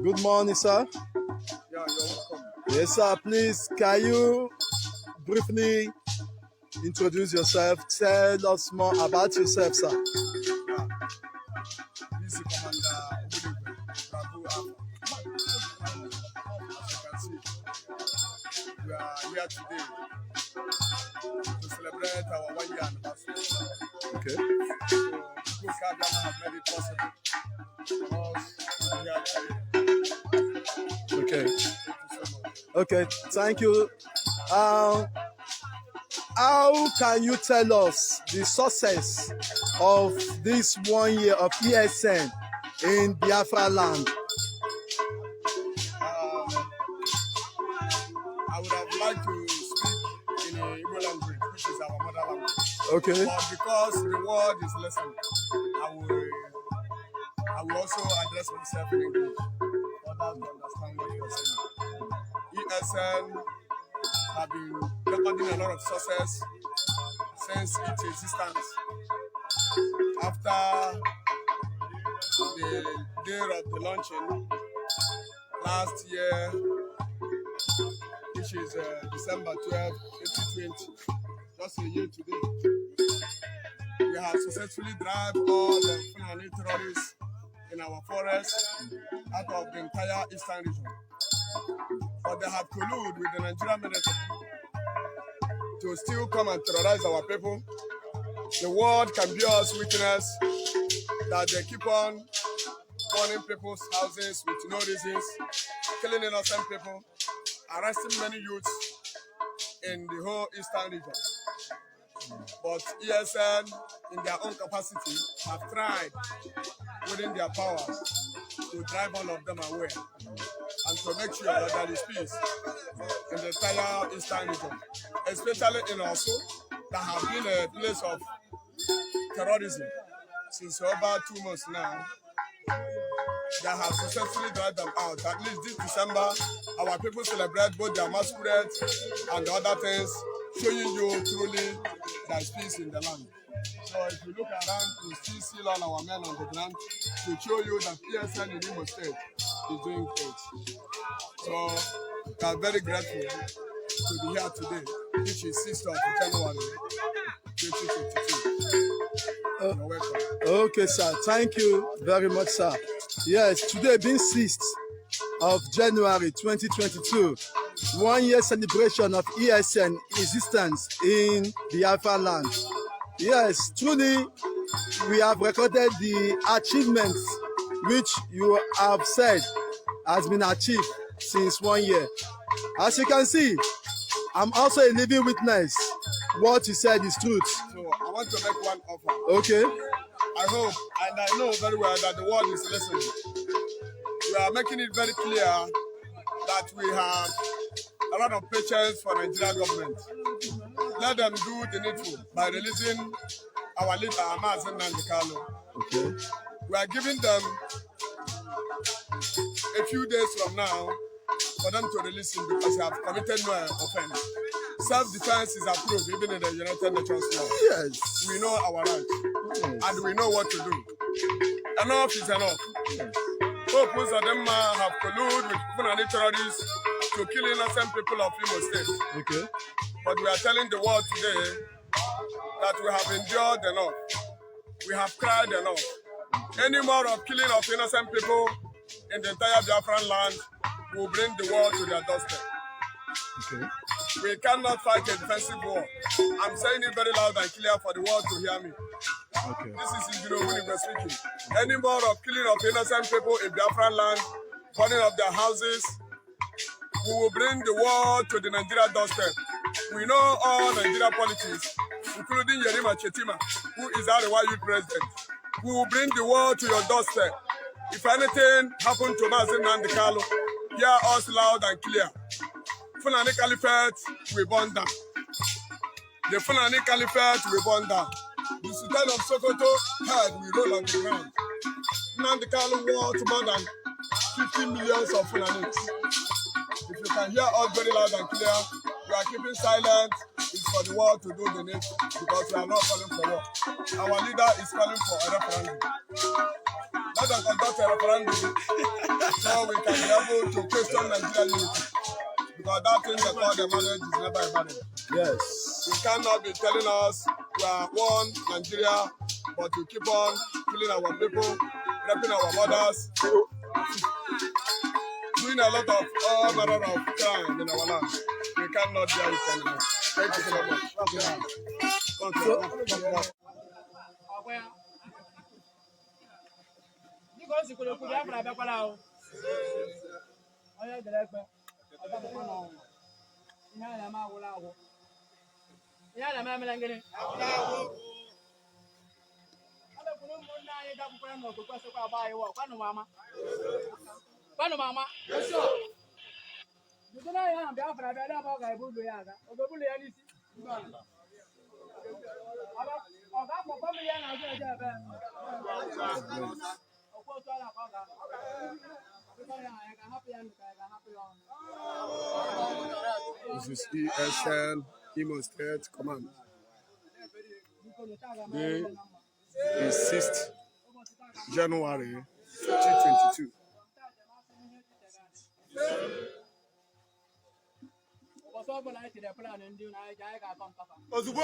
Good morning, sir. Yeah, you're welcome. Yes, sir. Please, can you briefly introduce yourself? Tell us more about yourself, sir. Yeah, this is Commander Obudegwe, Babu Alpha. As you can see, we are here today to celebrate our 1 year anniversary. Okay. So, people have made it possible for us to be here today. Okay. Thank you so much. Okay. Thank you. How can you tell us the success of this 1 year of ESN in Biafra land? I would have liked to speak in a Igbo language, which is our mother language. Okay. But because the word is listening, I will also address myself in English for others to understand what you're saying. ESN have been recording a lot of success since its existence. After the day of the launching last year, which is December 12, 2020, just a year today, we have successfully driven all the Fulani terrorists in our forest out of the entire eastern region. But they have colluded with the Nigerian military to still come and terrorize our people. The world can bear us witness that they keep on burning people's houses with no reasons, killing innocent people, arresting many youths in the whole eastern region. But ESN, in their own capacity, have tried within their powers to drive all of them away and to make sure that there is peace in the entire eastern region, especially in Osu, that have been a place of terrorism since over 2 months now. They have successfully driven them out. At least this December, our people celebrate both their masquerade and the other things, showing you truly there is peace in the land. So if you look around, you still see all our men on the ground to show you that PSN in Imo State is doing great. So we are very grateful to be here today, which is 6th of January 2022. You're welcome. Okay, sir. Thank you very much, sir. Yes, today being 6th of January 2022, 1 year celebration of ESN existence in Biafra land. Yes, truly, we have recorded the achievements which you have said has been achieved since 1 year. As you can see, I'm also a living witness. What you said is truth. So I want to make one offer. Okay. I hope and I know very well that the world is listening. We are making it very clear that we have a lot of patience for Nigerian government. Let them do the needful by releasing our leader, Mazen Nandekalo. Okay. We are giving them a few days from now for them to release him because they have committed no offense. Self-defense is approved even in the United Nations law. Yes. We know our rights. Yes. And we know what to do. Enough is enough. Yes. Both of them have colluded with Fulani terrorists to kill innocent people of Imo State. Okay. But we are telling the world today that we have endured enough. We have cried enough. Any more of killing of innocent people in the entire Biafran land will bring the world to their doorstep. Okay. We cannot fight a defensive war. I'm saying it very loud and clear for the world to hear me. Okay. This is Engineer Winnie speaking. Any more of killing of innocent people in Biafran land, burning of their houses, we will bring the world to the Nigeria doorstep. We know all Nigeria politics, including Yerima Chetima, who is our youth president. We will bring the world to your doorstep. If anything happened to Mazen Nandekalo, hear us loud and clear. Fulani Caliphate will burn down. The Fulani Caliphate will burn down. The Sultan of Sokoto head will roll on the ground. Nandekalo war to more than 50 million of Fulanis. If you can hear us very loud and clear, we are keeping silent. It's for the world to do the need because we are not calling for war. Our leader is calling for a referendum. let them conduct a referendum so we can be able to question Nigeria unity. Because that thing they call the marriage is never a marriage. Yes. You cannot be telling us we are one Nigeria, but you keep on killing our people, raping our mothers, doing a lot of all manner of crime in our land. We cannot bear it anymore. Thank you so much. This is ESN Imo State Command. Today is 6th January 2022. Ozugbo.